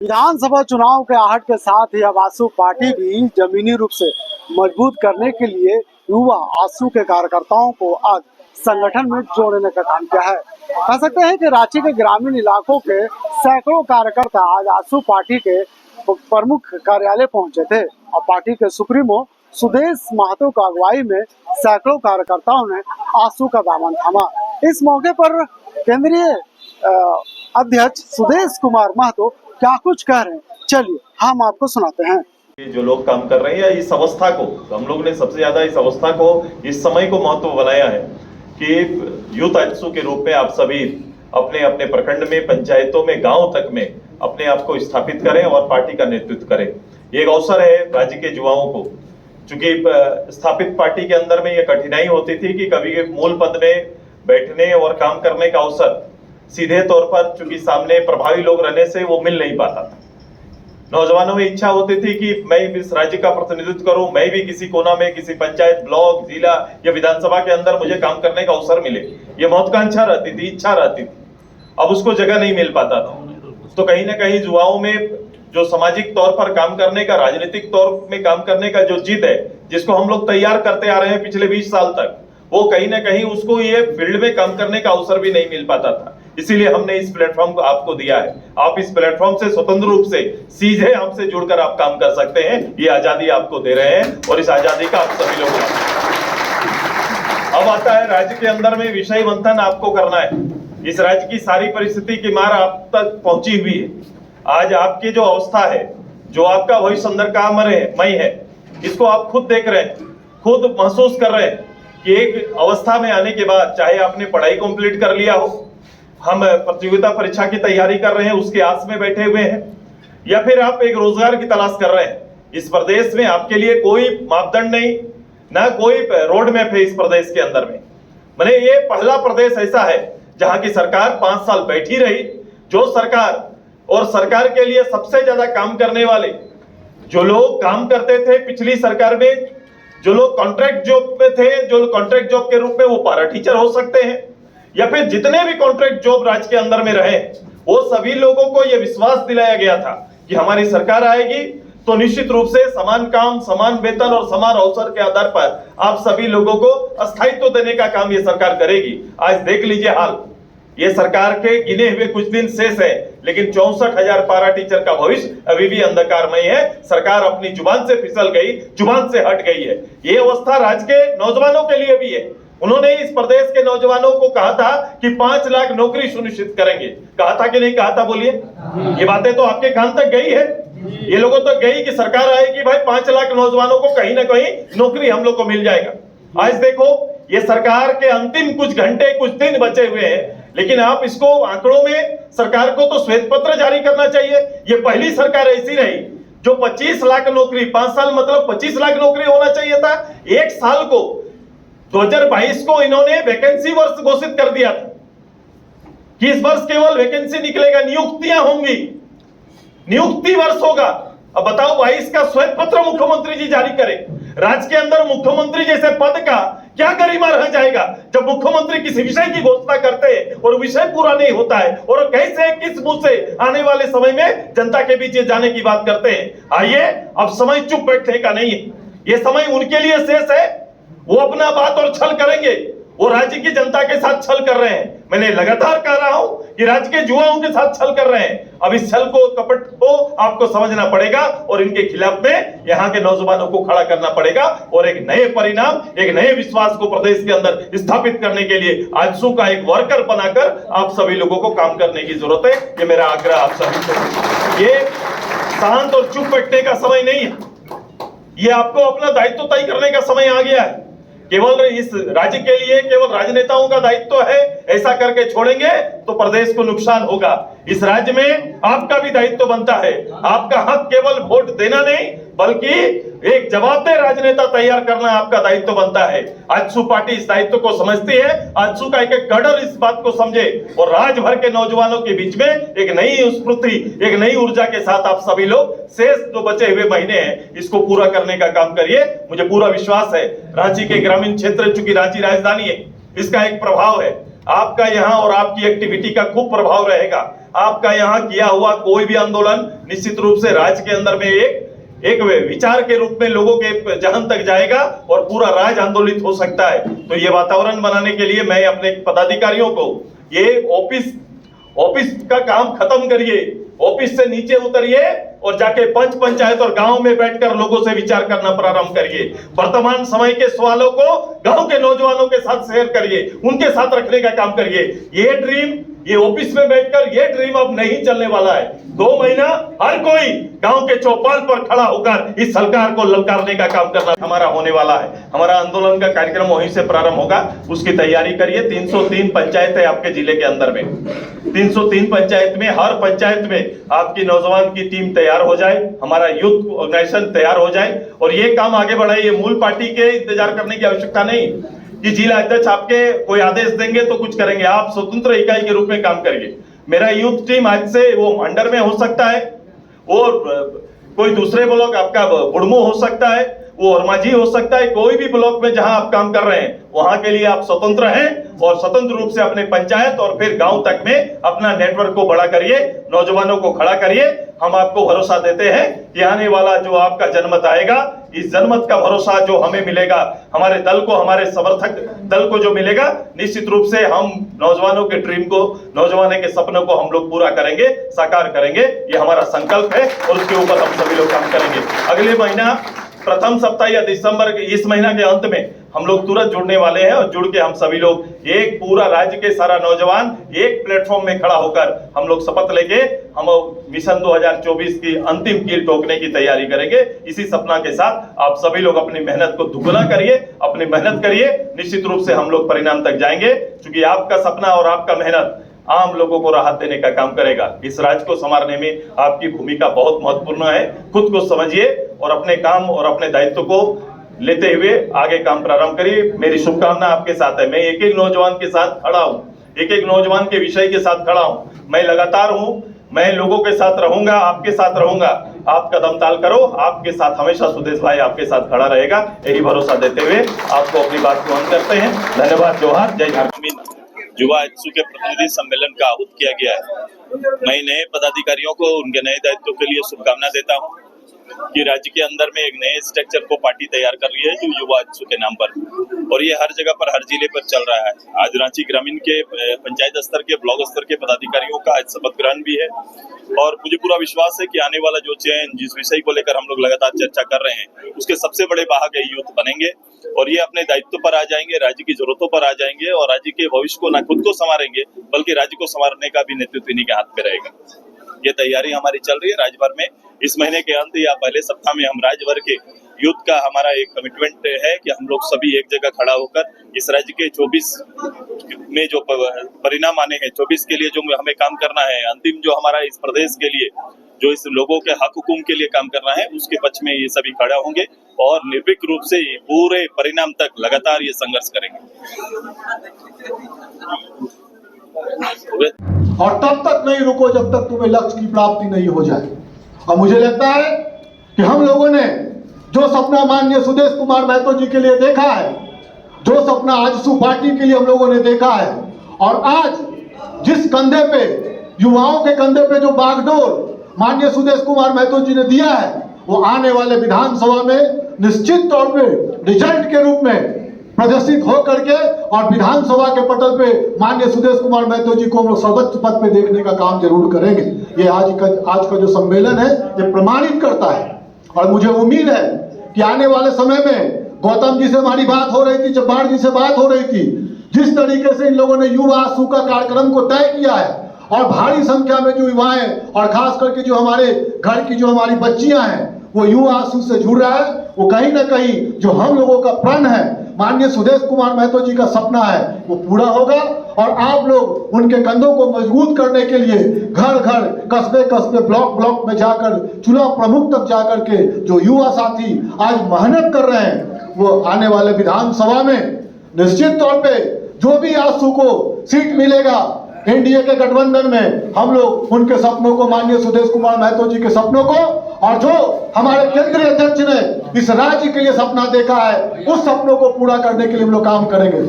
विधानसभा चुनाव के आहट के साथ ही अब आसू पार्टी भी जमीनी रूप से मजबूत करने के लिए युवा आसू के कार्यकर्ताओं को आज संगठन में जोड़ने का काम किया है। कह सकते हैं कि रांची के ग्रामीण इलाकों के सैकड़ों कार्यकर्ता आज आसू पार्टी के प्रमुख कार्यालय पहुंचे थे और पार्टी के सुप्रीमो सुदेश महतो की अगुवाई में सैकड़ों कार्यकर्ताओं ने आसू का दामन थामा। इस मौके पर केंद्रीय अध्यक्ष सुदेश कुमार महतो क्या कुछ कह रहे हैं, चलिए हम आपको सुनाते हैं। जो लोग काम कर रहे हैं या इस अवस्था को, हम लोग ने सबसे ज्यादा इस अवस्था को, इस समय को महत्व बनाया है कि यूथ आजसू के रूप में आप सभी अपने अपने प्रखंड में, पंचायतों में, गांव तक में अपने आप को स्थापित करें और पार्टी का नेतृत्व करें। ये एक अवसर है राज्य के युवाओं को, क्योंकि स्थापित पार्टी के अंदर में ये कठिनाई होती थी कि कभी मूल पद में बैठने और काम करने का अवसर सीधे तौर पर, चूंकि सामने प्रभावी लोग रहने से वो मिल नहीं पाता था। नौजवानों में इच्छा होती थी कि मैं इस राज्य का प्रतिनिधित्व करूं, मैं भी किसी कोना में, किसी पंचायत, ब्लॉक, जिला या विधानसभा के अंदर मुझे काम करने का अवसर मिले। ये महत्वाकांक्षा रहती थी, इच्छा रहती थी। अब उसको जगह नहीं मिल पाता था। तो कहीं ना कहीं युवाओं में जो सामाजिक तौर पर काम करने का, राजनीतिक तौर में काम करने का जो जिद है, जिसको हम लोग तैयार करते आ रहे हैं पिछले 20 साल तक, वो कहीं ना कहीं उसको ये फील्ड में काम करने का अवसर भी नहीं मिल पाता था। इसीलिए हमने इस प्लेटफॉर्म को आपको दिया है। आप इस प्लेटफॉर्म से स्वतंत्र रूप से सीधे हमसे जुड़कर आप काम कर सकते हैं। ये आजादी आपको दे रहे हैं और इस आजादी का आप सभी लोग अब आता है राज्य के अंदर में विषय मंथन आपको करना है। इस राज्य की सारी परिस्थिति की मार आप तक पहुंची हुई है। आज आपकी जो अवस्था है, जो आपका भविष्य अंधकारमय है, इसको आप खुद देख रहे हैं, खुद महसूस कर रहे हैं कि एक अवस्था में आने के बाद, चाहे आपने पढ़ाई कंप्लीट कर लिया हो, हम प्रतियोगिता परीक्षा की तैयारी कर रहे हैं उसके आस में बैठे हुए हैं, या फिर आप एक रोजगार की तलाश कर रहे हैं। इस प्रदेश में आपके लिए कोई मापदंड नहीं, ना कोई रोड मैप है इस प्रदेश के अंदर में। मैंने ये पहला प्रदेश ऐसा है जहां की सरकार 5 साल बैठी रही। जो सरकार और सरकार के लिए सबसे ज्यादा काम करने वाले जो लोग काम करते थे पिछली सरकार में, जो लोग कॉन्ट्रैक्ट जॉब में थे, जो कॉन्ट्रैक्ट जॉब के रूप में वो पारा टीचर हो सकते हैं, या फिर जितने भी कॉन्ट्रैक्ट जॉब राज्य के अंदर में रहे, वो सभी लोगों को यह विश्वास दिलाया गया था कि हमारी सरकार आएगी तो निश्चित रूप से समान काम, समान वेतन और समान अवसर के आधार पर आप सभी लोगों को स्थायित्व देने का काम ये सरकार करेगी। आज देख लीजिए हाल, ये सरकार के गिने हुए कुछ दिन शेष है, लेकिन 64,000 पारा टीचर का भविष्य अभी भी अंधकारमय है। सरकार अपनी जुबान से फिसल गई, जुबान से हट गई है। ये अवस्था राज्य के नौजवानों के लिए भी है। उन्होंने इस प्रदेश के नौजवानों को कहा था कि 5 लाख नौकरी सुनिश्चित करेंगे। कहा था कि नहीं कहा था, बोलिए। ये बातें तो आपके कान तक गई है, ये लोगों तक गई कि सरकार आएगी, भाई 5 लाख नौजवानों को कहीं ना कहीं नौकरी हम लोग को मिल जाएगा। आज देखो, ये सरकार के अंतिम कुछ घंटे, कुछ दिन बचे हुए हैं, लेकिन आप इसको आंकड़ों में, सरकार को तो श्वेत पत्र जारी करना चाहिए। ये पहली सरकार ऐसी रही जो 25 लाख नौकरी, 5 साल मतलब 25 लाख नौकरी होना चाहिए था। एक साल को 2022 को इन्होंने वैकेंसी वर्ष घोषित कर दिया था कि इस वर्ष केवल वैकेंसी निकलेगा, नियुक्तियां होंगी, नियुक्ति वर्ष होगा। अब बताओ, 22 का श्वेत पत्र मुख्यमंत्री जी जारी करें। राज्य के अंदर मुख्यमंत्री जैसे पद का क्या गरिमा रह जाएगा जब मुख्यमंत्री किसी विषय की घोषणा करते हैं और विषय पूरा नहीं होता है, और कैसे, किस मुंह से आने वाले समय में जनता के बीच जाने की बात करते हैं। आइए, अब समय चुप बैठने का नहीं है, ये समय उनके लिए शेष है। वो अपना बात और छल करेंगे, वो राज्य की जनता के साथ छल कर रहे हैं। मैंने लगातार कह रहा हूं कि राज्य के युवाओं के साथ छल कर रहे हैं। अब इस छल को, कपट को आपको समझना पड़ेगा और इनके खिलाफ में यहां के नौजवानों को खड़ा करना पड़ेगा और एक नए परिणाम, एक नए विश्वास को प्रदेश के अंदर स्थापित करने के लिए आजसू का एक वर्कर बनाकर आप सभी लोगों को काम करने की जरूरत है। ये मेरा आग्रह आप सभी को। ये शांत और चुप बैठने का समय नहीं है, ये आपको अपना दायित्व तय करने का समय आ गया है। केवल इस राज्य के लिए केवल राजनेताओं का दायित्व है, ऐसा करके छोड़ेंगे तो प्रदेश को नुकसान होगा। इस राज्य में आपका भी दायित्व बनता है। आपका हक केवल वोट देना नहीं, बल्कि एक जवाबदेह राजनेता तैयार करना आपका दायित्व बनता है। आजसू पार्टी इस दायित्व को समझती है। आजसू का एक कैडर इस बात को समझे और राज्य भर के नौजवानों के बीच में एक नई स्फूर्ति, एक नई ऊर्जा के साथ आप सभी लोग शेष जो बचे हुए महीने हैं इसको पूरा करने का काम करिए। मुझे पूरा विश्वास है रांची के ग्रामीण क्षेत्र, चूंकि रांची राजधानी है, इसका एक प्रभाव है। आपका यहाँ और आपकी एक्टिविटी का खूब प्रभाव रहेगा। आपका यहाँ किया हुआ कोई भी आंदोलन निश्चित रूप से राज्य के अंदर में एक विचार के रूप में लोगों के जहन तक जाएगा और पूरा राज्य आंदोलित हो सकता है। तो ये वातावरण बनाने के लिए मैं अपने पदाधिकारियों को ये ऑफिस का काम खत्म करिए, ऑफिस से नीचे उतरिए और जाके पंचायत और गांव में बैठकर लोगों से विचार करना प्रारंभ करिए। वर्तमान समय के सवालों को गांव के नौजवानों के साथ शेयर करिए, उनके साथ रखने का काम करिए। ये ड्रीम, ये ऑफिस में बैठकर ये ड्रीम अब नहीं चलने वाला है। 2 महीना हर कोई गांव के चौपाल पर खड़ा होकर इस सरकार को ललकारने का काम करना हमारा होने वाला है। हमारा आंदोलन का कार्यक्रम वहीं से प्रारंभ होगा, उसकी तैयारी करिए। 303 पंचायत है आपके जिले के अंदर में, 303 पंचायत में हर पंचायत में आपकी नौजवान की टीम तैयार हो जाए, हमारा यूथ ऑर्गेनाइजेशन तैयार हो जाए और ये काम आगे बढ़ाइए। मूल पार्टी के इंतजार करने की आवश्यकता नहीं कि जिला अध्यक्ष आपके कोई आदेश देंगे तो कुछ करेंगे, आप स्वतंत्र इकाई के रूप में काम करिए। मेरा यूथ टीम आज से वो मंडर में हो सकता है, और कोई दूसरे ब्लॉक आपका बुढ़मू हो सकता है, वो औरमाझी हो सकता है, कोई भी ब्लॉक में जहां आप काम कर रहे हैं वहां के लिए आप स्वतंत्र हैं और स्वतंत्र रूप से अपने पंचायत और फिर गांव तक में अपना नेटवर्क को बड़ा करिए, नौजवानों को खड़ा करिए। हम आपको भरोसा देते हैं कि आने वाला जो आपका जनमत आएगा, इस जनमत का भरोसा जो हमें मिलेगा, हमारे दल को, हमारे समर्थक दल को जो मिलेगा, निश्चित रूप से हम नौजवानों के ड्रीम को, नौजवानों के सपनों को हम लोग पूरा करेंगे, साकार करेंगे। ये हमारा संकल्प है और उसके ऊपर हम सभी लोग काम करेंगे। अगले महीना प्रथम सप्ताह या दिसंबर के इस महीना के अंत में हम लोग तुरंत जुड़ने वाले हैं और जुड़ के हम सभी लोग एक पूरा राज्य के सारा नौजवान एक प्लेटफॉर्म में खड़ा होकर हम लोग शपथ लेके हम मिशन 2024 की अंतिम कील ठोकने की तैयारी करेंगे। इसी सपना के साथ आप सभी लोग अपनी मेहनत को दुगना करिए, अपनी मेहनत करिए, निश्चित रूप से हम लोग परिणाम तक जाएंगे, क्योंकि आपका सपना और आपका मेहनत आम लोगों को राहत देने का काम करेगा। इस राज्य को संभालने में आपकी भूमिका बहुत महत्वपूर्ण है। खुद को समझिए और अपने काम और अपने दायित्व को लेते हुए आगे काम प्रारंभ करिए। मेरी शुभकामना आपके साथ है। मैं एक एक नौजवान के साथ खड़ा हूँ, एक एक नौजवान के विषय के साथ खड़ा हूँ। मैं लगातार हूँ, मैं लोगों के साथ रहूंगा, आपके साथ रहूंगा। आप कदम ताल करो, आपके साथ हमेशा सुदेश भाई आपके साथ खड़ा रहेगा, यही भरोसा देते हुए आपको अपनी बात को अंत करते हैं। धन्यवाद, जोहार, जय झारखंड। युवा आजसू के प्रतिनिधि सम्मेलन का आहूत किया गया है। मैं नए पदाधिकारियों को उनके नए दायित्वों के लिए शुभकामना देता हूं कि राज्य के अंदर में एक नए स्ट्रक्चर को पार्टी तैयार कर रही है जो युवा आजसू के नाम पर, और ये हर जगह पर, हर जिले पर चल रहा है। आज रांची ग्रामीण के पंचायत स्तर के, ब्लॉक स्तर के पदाधिकारियों का आज शपथ ग्रहण भी है और मुझे पूरा विश्वास है कि आने वाला जो चयन, जिस विषय को लेकर हम लोग लगातार चर्चा कर रहे हैं, उसके सबसे बड़े वाहक यूथ बनेंगे और ये अपने दायित्व पर आ जाएंगे, राज्य की जरूरतों पर आ जाएंगे और राज्य के भविष्य को न खुद को संवारेंगे बल्कि राज्य को संवारने का भी नेतृत्व इन्हीं के हाथ में रहेगा। ये तैयारी हमारी चल रही है राज्य भर में। इस महीने के अंत या पहले सप्ताह में हम राज्य भर के यूथ का हमारा एक कमिटमेंट है कि हम लोग सभी एक जगह खड़ा होकर इस राज्य के 24 में जो परिणाम आने हैं, 24 के लिए जो हमें काम करना है, अंतिम जो हमारा इस प्रदेश के लिए, जो इस लोगों के हक हुकूम के लिए काम करना है, उसके पक्ष में ये सभी खड़ा होंगे और निर्भीक रूप से पूरे परिणाम तक लगातार ये संघर्ष करेंगे। और तब तक नहीं रुको जब तक तुम्हें लक्ष्य की प्राप्ति नहीं हो जाए। और मुझे लगता है कि हम लोगों ने जो सपना माननीय सुदेश कुमार महतो जी के लिए देखा है, जो सपना आजसू पार्टी के लिए हम लोगों ने देखा है, और आज जिस कंधे पे, युवाओं के कंधे पे जो बागडोर माननीय सुदेश कुमार महतो जी ने दिया है, वो आने वाले विधानसभा में निश्चित तौर पे रिजल्ट के रूप में प्रदर्शित हो करके और विधानसभा के पटल पे माननीय सुदेश कुमार महतो जी को हम लोग सर्वोच्च पद पे देखने का काम जरूर करेंगे। ये आज का जो सम्मेलन है ये प्रमाणित करता है और मुझे उम्मीद है कि आने वाले समय में गौतम जी से हमारी बात हो रही थी, चब्बाड़ जी से बात हो रही थी, जिस तरीके से इन लोगों ने युवा आजसू का कार्यक्रम को तय किया है और भारी संख्या में जो युवाएं और खास करके जो हमारे घर की जो हमारी बच्चियां हैं वो युवा आजसू से जुड़ रहा है, वो कहीं ना कहीं जो हम लोगों का प्रण है, माननीय सुदेश कुमार महतो जी का सपना है, वो पूरा होगा और आप लोग उनके कंधों को मजबूत करने के लिए घर घर, कस्बे कस्बे, ब्लॉक ब्लॉक में जाकर, चुनाव प्रमुख तक जाकर के जो युवा साथी आज मेहनत कर रहे हैं, वो आने वाले विधानसभा में निश्चित तौर पे जो भी आजसू को सीट मिलेगा एनडीए के गठबंधन में, हम लोग उनके सपनों को, माननीय सुदेश कुमार महतो जी के सपनों को, और जो हमारे केंद्रीय अध्यक्ष ने इस राज्य के लिए सपना देखा है, उस सपनों को पूरा करने के लिए हम लोग काम करेंगे।